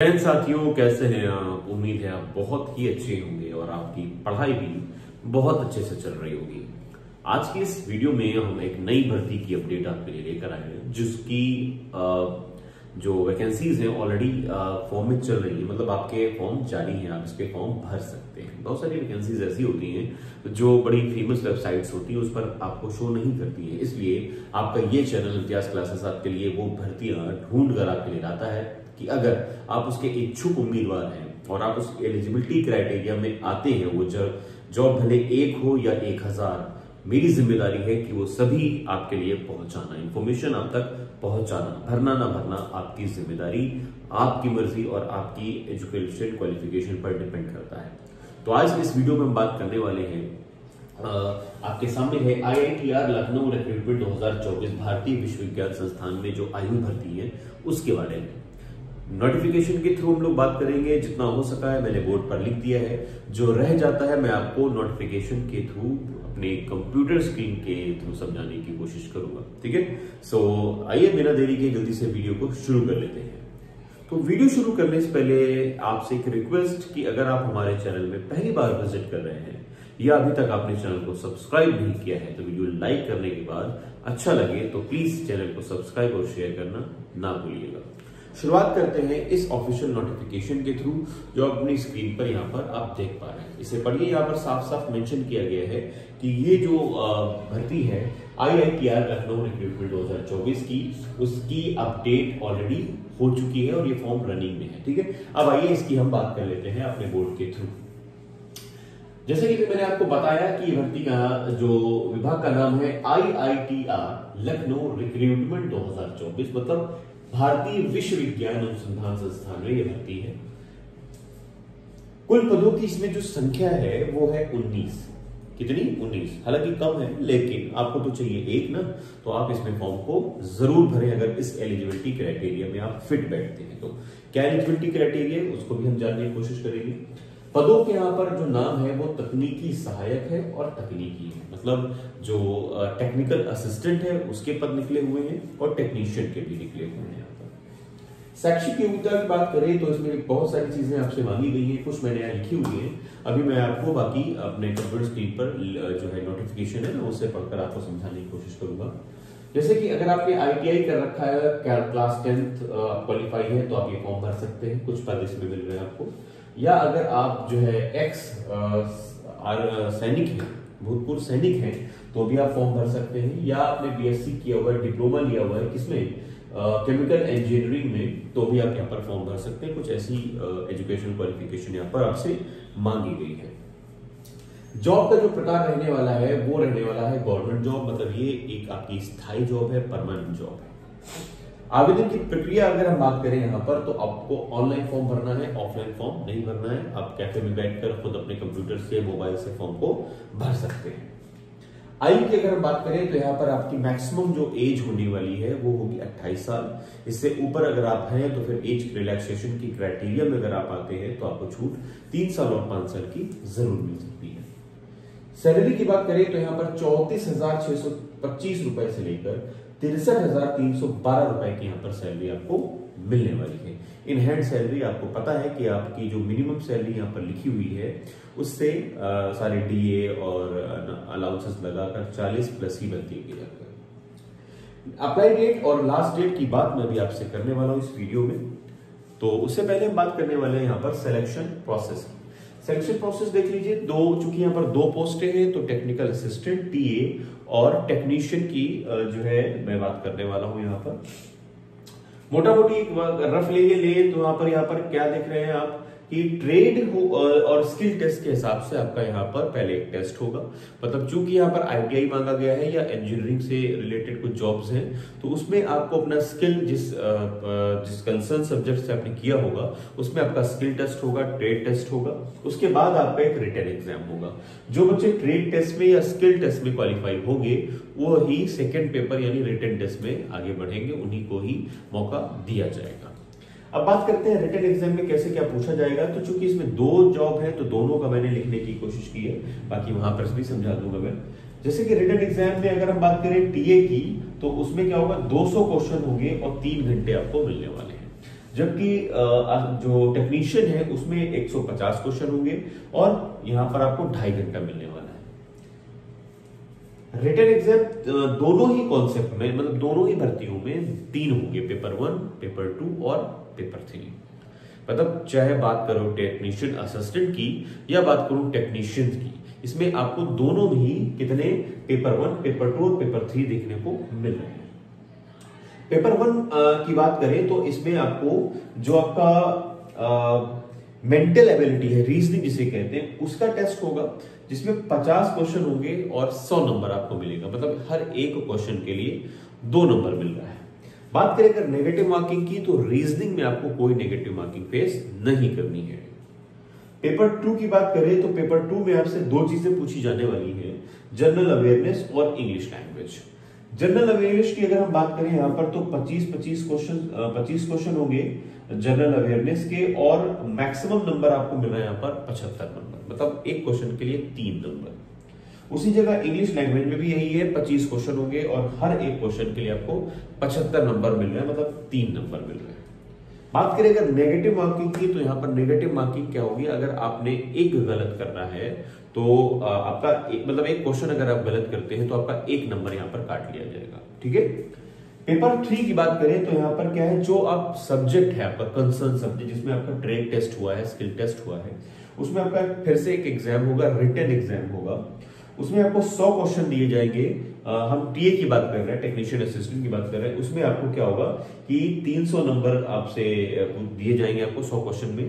Friends साथियों, कैसे हैं आप? उम्मीद है आप बहुत ही अच्छे होंगे और आपकी पढ़ाई भी बहुत अच्छे से चल रही होगी। आज की इस वीडियो में हम एक नई भर्ती की अपडेट आपके लिए लेकर आए हैं, जिसकी जो वैकेंसीज हैं ऑलरेडी फॉर्म में चल रही है। मतलब आपके फॉर्म जारी हैं, आप इसके फॉर्म भर सकते हैं। बहुत सारी वैकेंसीज ऐसी होती हैं जो बड़ी फेमस वेबसाइट्स होती हैं, उस पर आपको शो नहीं करती है। इसलिए आपका ये चैनल इम्तियाज क्लासेस आपके लिए वो भर्तियां ढूंढ कर आपके लिए लाता है कि अगर आप उसके इच्छुक उम्मीदवार हैं और आप उस एलिजिबिलिटी क्राइटेरिया में आते हैं, वो जॉब भले 1 हो या 1000, मेरी जिम्मेदारी है कि वो सभी आपके लिए पहुंचाना, इंफॉर्मेशन आप तक पहुंचाना। भरना ना भरना आपकी जिम्मेदारी, आपकी मर्जी और आपकी एजुकेशन क्वालिफिकेशन पर डिपेंड करता है। तो आज इस वीडियो में हम बात करने वाले हैं, आपके सामने है IITR लखनऊ रिक्रूटमेंट 2024 भारतीय विश्वविद्यालय संस्थान में जो आयु भर्ती है उसके बारे में। नोटिफिकेशन के थ्रू हम लोग बात करेंगे, जितना हो सका है मैंने बोर्ड पर लिख दिया है। जो रह जाता है मैं आपको नोटिफिकेशन के थ्रू अपने कंप्यूटर स्क्रीन के थ्रू समझाने की कोशिश करूंगा। ठीक है, सो आइए बिना देरी के जल्दी से वीडियो को शुरू कर लेते हैं। तो वीडियो शुरू करने से पहले आपसे एक रिक्वेस्ट कि अगर आप हमारे चैनल में पहली बार विजिट कर रहे हैं या अभी तक आपने चैनल को सब्सक्राइब नहीं किया है, तो वीडियो लाइक करने के बाद अच्छा लगे तो प्लीज चैनल को सब्सक्राइब और शेयर करना ना भूलिएगा। शुरुआत करते हैं इस ऑफिशियल नोटिफिकेशन के थ्रू, जो अपनी स्क्रीन पर यहाँ पर आप देख पा रहे हैं। इसे पढ़िए, यहाँ पर साफ साफ मेंशन किया गया है कि ये जो भर्ती है IITR लखनऊ रिक्रूटमेंट 2024 की, उसकी अपडेट ऑलरेडी हो चुकी है और ये फॉर्म रनिंग में है। ठीक है, अब आइए इसकी हम बात कर लेते हैं अपने बोर्ड के थ्रू। जैसे कि मैंने आपको बताया कि भर्ती का जो विभाग का नाम है IITR लखनऊ रिक्रूटमेंट 2024, मतलब भारतीय विश्वविद्यालय अनुसंधान संस्थान में यह भर्ती है। कुल पदों की इसमें जो संख्या है वो है 19। कितनी? 19। हालांकि कम है, लेकिन आपको तो चाहिए 1 ना, तो आप इसमें फॉर्म को जरूर भरें अगर इस एलिजिबिलिटी क्राइटेरिया में आप फिट बैठते हैं। तो क्या एलिजिबिलिटी क्राइटेरिया है उसको भी हम जानने की कोशिश करेंगे। पदों के यहाँ पर जो नाम है वो तकनीकी सहायक है और तकनीकी है, मतलब जो टेक्निकल असिस्टेंट है उसके पद निकले हुए हैं और टेक्नीशियन के भी निकले हुए हैं। यहाँ पर शैक्षिक योग्यता की बात करें तो इसमें बहुत सारी चीजें आपसे मांगी गई हैं, कुछ मैंने यहाँ लिखी हुई है। अभी मैं आपको बाकी अपने कंप्यूटर स्क्रीन पर जो है नोटिफिकेशन है ना, उससे पढ़कर आपको समझाने की कोशिश करूंगा। जैसे कि अगर आपने ITI कर रखा है, क्लास 10th क्वालिफाई है, तो आप ये फॉर्म भर सकते हैं, कुछ पद इसमें मिल रहे हैं आपको। या अगर आप जो है एक्स सैनिक हैं, भूतपूर्व सैनिक हैं, तो भी आप फॉर्म भर सकते हैं। या आपने BSc किया हुआ है, डिप्लोमा लिया हुआ है किसमें, केमिकल इंजीनियरिंग में, तो भी आप यहाँ पर फॉर्म भर सकते हैं। कुछ ऐसी एजुकेशन क्वालिफिकेशन यहाँ पर आपसे मांगी गई है। जॉब का जो प्रकार रहने वाला है वो रहने वाला है गवर्नमेंट जॉब, मतलब ये एक आपकी स्थायी जॉब है, परमानेंट जॉब है। आवेदन की प्रक्रिया अगर हम बात करें यहाँ पर, तो आपको ऑनलाइन फॉर्म भरना है, ऑफलाइन फॉर्म नहीं भरना है। आप कैफे में बैठकर खुद अपने कंप्यूटर से, मोबाइल से फॉर्म को भर सकते हैं। आयु की अगर हम बात करें तो यहाँ पर आपकी मैक्सिमम जो एज होने वाली है वो होगी 28 साल। इससे ऊपर अगर आप हैं तो फिर एज रिलैक्सेशन की क्राइटेरिया में अगर आप आते हैं तो आपको छूट 3 साल और 5 साल की जरूर मिल सकती है। सैलरी की बात करें तो यहाँ पर 34,625 रुपए से लेकर 63,312 रुपए की यहाँ पर सैलरी आपको मिलने वाली है। इन हैंड सैलरी आपको पता है कि आपकी जो मिनिमम सैलरी यहाँ पर लिखी हुई है उससे सारे DA और अलाउंसेस लगाकर 40 प्लस ही बनती है। अप्लाई डेट और लास्ट डेट की बात मैं भी आपसे करने वाला हूँ इस वीडियो में। तो उससे पहले हम बात करने वाले हैं यहाँ पर सिलेक्शन प्रोसेस की। सिलेक्शन प्रोसेस देख लीजिए, चूंकि यहाँ पर 2 पोस्टें हैं, तो टेक्निकल असिस्टेंट TA और टेक्नीशियन की जो है मैं बात करने वाला हूं। यहाँ पर मोटा मोटी रफ ले तो यहाँ पर क्या देख रहे हैं आप कि ट्रेड और स्किल टेस्ट के हिसाब से आपका यहाँ पर पहले एक टेस्ट होगा। मतलब चूंकि यहाँ पर ITI मांगा गया है या इंजीनियरिंग से रिलेटेड कुछ जॉब्स हैं, तो उसमें आपको अपना स्किल जिस कंसर्न सब्जेक्ट से आपने किया होगा उसमें आपका स्किल टेस्ट होगा, ट्रेड टेस्ट होगा। उसके बाद आपका एक रिटन एग्जाम होगा। जो बच्चे ट्रेड टेस्ट में या स्किल टेस्ट में क्वालिफाई होंगे वो ही सेकेंड पेपर यानी रिटन टेस्ट में आगे बढ़ेंगे, उन्हीं को ही मौका दिया जाएगा। अब बात करते हैं रिटन एग्जाम में कैसे क्या पूछा जाएगा। तो चूंकि इसमें 2 जॉब है तो दोनों का मैंने लिखने की कोशिश की है, बाकी वहां पर भी समझा दूंगा मैं। जैसे कि रिटन एग्जाम में अगर हम बात करें TA की, तो उसमें क्या होगा, 200 क्वेश्चन होंगे और 3 घंटे आपको मिलने वाले हैं। जबकि जो टेक्नीशियन है उसमें 150 क्वेश्चन होंगे और यहां पर आपको 2.5 घंटा मिलने वाला है। रिटन एग्जाम दोनों ही कॉन्सेप्ट में, मतलब दोनों ही भर्तियों में 3 होंगे, पेपर 1, पेपर 2 और पेपर 3। मतलब चाहे बात करो टेक्नीशियन असिस्टेंट की या बात करूं टेक्नीशियन की, इसमें आपको दोनों में ही कितने पेपर 1, पेपर 2 और पेपर 3 देखने को मिल रहे हैं। पेपर 1 की बात करें तो इसमें आपको जो आपका मेंटल एबिलिटी है, रीजनिंग जिसे कहते हैं, उसका टेस्ट होगा, जिसमें 50 क्वेश्चन होंगे और 100 नंबर आपको मिलेगा। मतलब हर एक क्वेश्चन के लिए 2 नंबर मिल रहा है। बात करें अगर नेगेटिव मार्किंग की, तो रीजनिंग में आपको कोई नेगेटिव मार्किंग फेस नहीं करनी है। पेपर 2 की बात करें तो पेपर 2 में आपसे 2 चीजें पूछी जाने वाली है, जनरल अवेयरनेस और इंग्लिश लैंग्वेज। जनरल अवेयरनेस की अगर हम बात करें यहाँ पर तो 25 क्वेश्चन होंगे जनरल अवेयरनेस के, और मैक्सिमम नंबर आपको मिल रहा है यहाँ पर 75 नंबर, मतलब एक क्वेश्चन के लिए 3 नंबर। उसी जगह इंग्लिश लैंग्वेज में भी यही है, 25 क्वेश्चन होंगे और हर एक क्वेश्चन के लिए आपको 75 नंबर मिल रहे हैं, मतलब 3 नंबर मिल रहे हैं। बात करें अगर नेगेटिव मार्किंग की, तो यहाँ पर नेगेटिव मार्किंग क्या होगी, अगर आपने एक गलत करना है तो आपका मतलब एक क्वेश्चन अगर आप गलत करते हैं तो आपका 1 नंबर यहाँ पर काट लिया जाएगा। ठीक है। पेपर 3 की बात करें तो यहाँ पर क्या है, जो आप सब्जेक्ट है आपका कंसर्न सब्जेक्ट, जिसमें आपका ट्रेड टेस्ट हुआ है, स्किल टेस्ट हुआ है, उसमें आपका फिर से एक एग्जाम होगा, रिटन एग्जाम होगा। उसमें आपको 100 क्वेश्चन दिए जाएंगे। हम टीए की बात कर रहे हैं, टेक्नीशियन असिस्टेंट की बात कर रहे हैं, उसमें आपको क्या होगा कि 300 नंबर आपसे दिए जाएंगे आपको 100 क्वेश्चन में,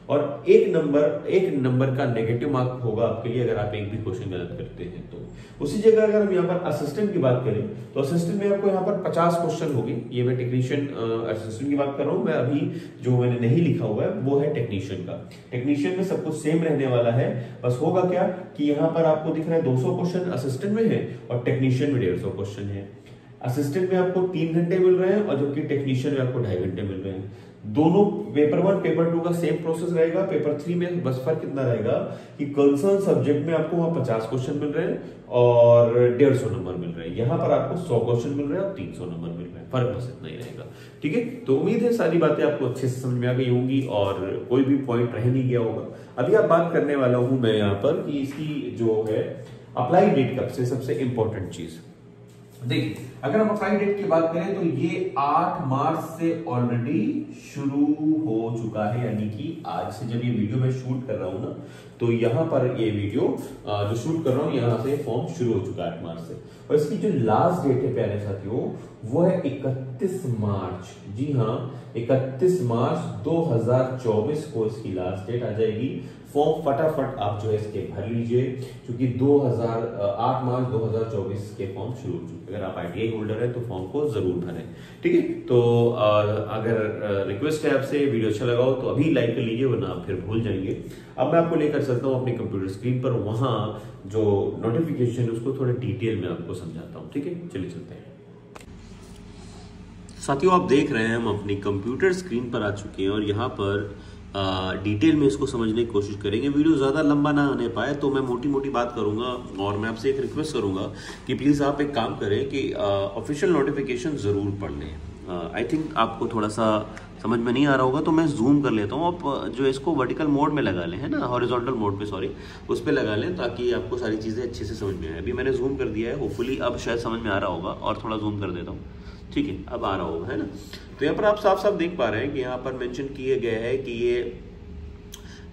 और एक नंबर का नेगेटिव मार्क होगा आपके लिए अगर आप एक भी क्वेश्चन गलत करते हैं तो। उसी जगह अगर हम यहाँ पर असिस्टेंट की बात करें तो असिस्टेंट में आपको यहाँ पर 50 क्वेश्चन होंगे। ये मैं टेक्नीशियन असिस्टेंट की बात कर रहा हूँ, मैं अभी जो मैंने नहीं लिखा हुआ है वो है टेक्नीशियन का। टेक्नीशियन में सब कुछ सेम रहने वाला है, बस होगा क्या कि यहाँ पर आपको दिख रहा है 200 क्वेश्चन असिस्टेंट में है और टेक्नीशियन में 150 क्वेश्चन है। असिस्टेंट में आपको 3 घंटे मिल रहे हैं और जबकि टेक्नीशियन में आपको 2.5 घंटे मिल रहे हैं। दोनों पेपर 1 पेपर 2 का सेम प्रोसेस रहेगा। पेपर 3 में बस फर्क कितना रहेगा कि कंसर्न सब्जेक्ट में आपको वहां 50 क्वेश्चन मिल रहे हैं और 150 नंबर मिल रहे हैं, यहाँ पर आपको 100 क्वेश्चन मिल रहे हैं और 300 नंबर मिल रहे हैं। फर्क बस इतना ही रहेगा। ठीक है, तो उम्मीद है सारी बातें आपको अच्छे से समझ में आ गई होंगी और कोई भी पॉइंट रह नहीं गया होगा। अभी आप बात करने वाला हूं मैं यहाँ पर कि इसकी जो है अप्लाई डेट कब से, सबसे इंपॉर्टेंट चीज देखिए, अगर हम अप्लाई डेट की बात करें तो ये 8 मार्च से ऑलरेडी शुरू हो चुका है, यानी कि आज से जब ये वीडियो मैं शूट कर रहा हूं ना, तो यहाँ पर ये वीडियो जो शूट कर रहा हूं यहाँ से फॉर्म शुरू हो चुका है 8 मार्च से। और इसकी जो लास्ट डेट है प्यारे साथियों वो है 31 मार्च। जी हाँ, 31 मार्च 2024 को इसकी लास्ट डेट आ जाएगी। फॉर्म फटाफट आप जो है इसके भर लीजिए, क्योंकि 8 मार्च 2024 के फॉर्म शुरू हो चुके। अगर आप आईटीआई होल्डर है तो फॉर्म को जरूर भरें। ठीक है, तो अगर रिक्वेस्ट है आपसे, वीडियो अच्छा लगा हो तो अभी लाइक कर लीजिए, वरना आप फिर भूल जाएंगे। अब मैं आपको लेकर चलता हूँ अपने कंप्यूटर स्क्रीन पर, वहां जो नोटिफिकेशन है उसको थोड़ा डिटेल में आपको समझाता हूँ। ठीक है, चलिए चलते हैं। साथियों, आप देख रहे हैं हम अपनी कंप्यूटर स्क्रीन पर आ चुके हैं और यहाँ पर डिटेल में इसको समझने की कोशिश करेंगे। वीडियो ज़्यादा लंबा ना आने पाए तो मैं मोटी मोटी बात करूंगा और मैं आपसे एक रिक्वेस्ट करूंगा कि प्लीज़ आप एक काम करें कि ऑफिशियल नोटिफिकेशन ज़रूर पढ़ लें। आई थिंक आपको थोड़ा सा समझ में नहीं आ रहा होगा तो मैं जूम कर लेता हूँ। आप जो इसको वर्टिकल मोड में लगा लें, है ना, हॉरिजॉन्टल मोड पे, सॉरी, उस पर लगा लें ताकि आपको सारी चीज़ें अच्छे से समझ में आए। अभी मैंने जूम कर दिया है, होपफुली अब शायद समझ में आ रहा होगा, और थोड़ा जूम कर देता हूँ। ठीक है, अब आ रहा होगा, है ना। तो यहाँ पर आप साफ साफ देख पा रहे हैं कि यहाँ पर मेंशन किया गया है कि ये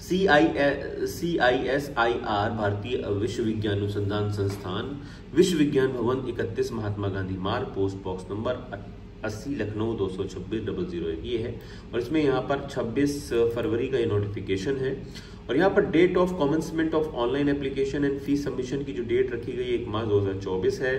CISIR भारतीय विश्व विज्ञान अनुसंधान संस्थान, विश्व विज्ञान भवन, 31 महात्मा गांधी मार्ग, पोस्ट बॉक्स नंबर 80 लखनऊ 226-001 ये है। और इसमें यहाँ पर 26 फरवरी का ये नोटिफिकेशन है। और यहाँ पर date of commencement of online application and fees submission की जो डेट रखी गई है 1 मार्च 2024 है,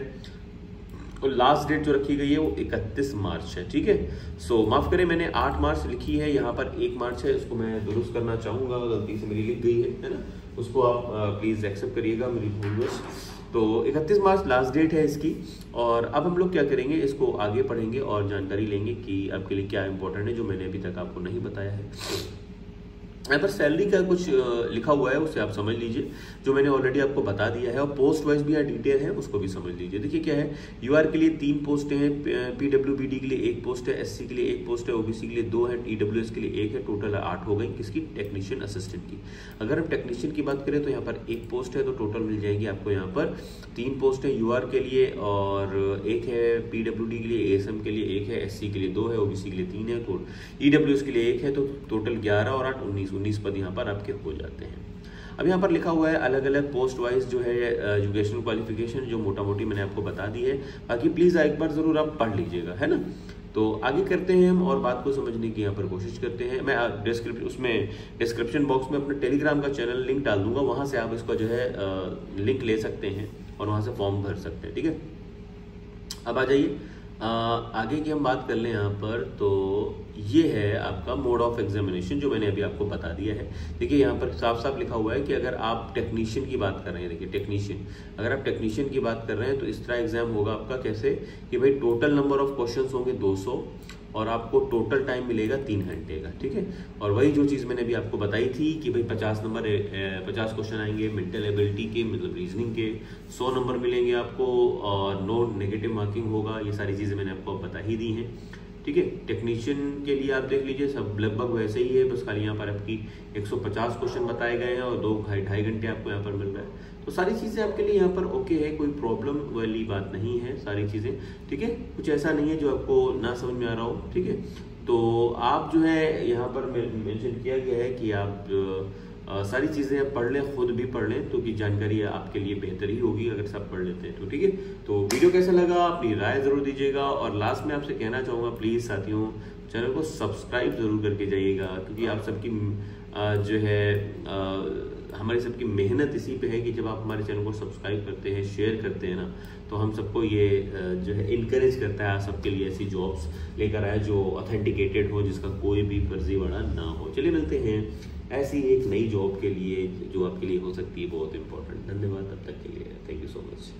और लास्ट डेट जो रखी गई है वो 31 मार्च है। ठीक है, सो माफ करें, मैंने 8 मार्च लिखी है, यहाँ पर 1 मार्च है, उसको मैं दुरुस्त करना चाहूंगा, गलती से मेरी लिख गई है ना, उसको आप प्लीज एक्सेप्ट करिएगा मेरी भूलवश। तो 31 मार्च लास्ट डेट है इसकी। और अब हम लोग क्या करेंगे, इसको आगे पढ़ेंगे और जानकारी लेंगे कि आपके लिए क्या इंपॉर्टेंट है जो मैंने अभी तक आपको नहीं बताया है। यहाँ पर सैलरी का कुछ लिखा हुआ है, उसे आप समझ लीजिए, जो मैंने ऑलरेडी आपको बता दिया है। और पोस्ट वाइज भी यहाँ डिटेल है, उसको भी समझ लीजिए। देखिए क्या है, यूआर के लिए 3 पोस्टें हैं, पीडब्ल्यूबीडी के लिए 1 पोस्ट है, एससी के लिए 1 पोस्ट है, ओबीसी के लिए 2 है, ईडब्ल्यूएस के लिए 1 है, टोटल 8 हो गई। किसकी? टेक्नीशियन असिस्टेंट की। अगर हम टेक्नीशियन की बात करें तो यहाँ पर 1 पोस्ट है, तो टोटल मिल जाएगी आपको यहाँ पर 3 पोस्ट है यूआर के लिए, और 1 है पीडब्ल्यूडी के लिए, एएसएम के लिए 1 है, एससी के लिए 2 है, ओबीसी के लिए 3 है, तो ईडब्ल्यूएस के लिए 1 है, तो टोटल 11 और 8 19 पद यहाँ पर आपके हो जाते हैं। अब यहाँ पर लिखा हुआ है अलग अलग पोस्ट वाइज जो है एजुकेशनल क्वालिफिकेशन, जो मोटा मोटी मैंने आपको बता दी है। बाकी प्लीज एक बार जरूर आप पढ़ लीजिएगा, है ना। तो आगे करते हैं हम और बात को समझने की यहाँ पर कोशिश करते हैं। मैं डिस्क्रिप्शन बॉक्स में अपने टेलीग्राम का चैनल लिंक डाल दूंगा, वहां से आप इसका जो है लिंक ले सकते हैं और वहां से फॉर्म भर सकते हैं, ठीक है। अब आ जाइए आगे की हम बात कर लें यहाँ पर। तो ये है आपका मोड ऑफ एग्जामिनेशन, जो मैंने अभी आपको बता दिया है। देखिए यहाँ पर साफ साफ लिखा हुआ है कि अगर आप टेक्नीशियन की बात कर रहे हैं, देखिए टेक्नीशियन, अगर आप टेक्नीशियन की बात कर रहे हैं तो इस तरह एग्जाम होगा आपका। कैसे कि भाई टोटल नंबर ऑफ क्वेश्चंस होंगे 200 और आपको टोटल टाइम मिलेगा 3 घंटे का, ठीक है। और वही जो चीज़ मैंने अभी आपको बताई थी कि भाई 50 क्वेश्चन आएंगे मेंटल एबिलिटी के, मतलब रीजनिंग के, 100 नंबर मिलेंगे आपको और नो नेगेटिव मार्किंग होगा। ये सारी चीज़ें मैंने आपको बता ही दी हैं, ठीक है। टेक्नीशियन के लिए आप देख लीजिए, सब लगभग वैसे ही है, बस खाली यहाँ पर आपकी 150 क्वेश्चन बताए गए हैं और 2-2.5 घंटे आपको यहाँ पर मिल रहा है। तो सारी चीज़ें आपके लिए यहाँ पर ओके है, कोई प्रॉब्लम वाली बात नहीं है, सारी चीज़ें ठीक है। कुछ ऐसा नहीं है जो आपको ना समझ में आ रहा हो, ठीक है। तो आप जो है यहाँ पर मेंशन किया गया है कि आप सारी चीज़ें पढ़ लें, खुद भी पढ़ लें, तो कि जानकारी आपके लिए बेहतर ही होगी अगर सब पढ़ लेते हैं तो, ठीक है। तो वीडियो कैसा लगा अपनी राय ज़रूर दीजिएगा। और लास्ट में आपसे कहना चाहूँगा, प्लीज़ साथियों चैनल को सब्सक्राइब ज़रूर करके जाइएगा, क्योंकि आप सबकी जो है हमारी सबकी मेहनत इसी पे है कि जब आप हमारे चैनल को सब्सक्राइब करते हैं, शेयर करते हैं ना, तो हम सबको ये जो है इनकरेज करता है आप सबके लिए ऐसी जॉब्स लेकर आए जो ऑथेंटिकेटेड हो, जिसका कोई भी फर्जीवाड़ा ना हो। चलिए मिलते हैं ऐसी एक नई जॉब के लिए जो आपके लिए हो सकती है बहुत इंपॉर्टेंट। धन्यवाद तब तक के लिए, थैंक यू सो मच।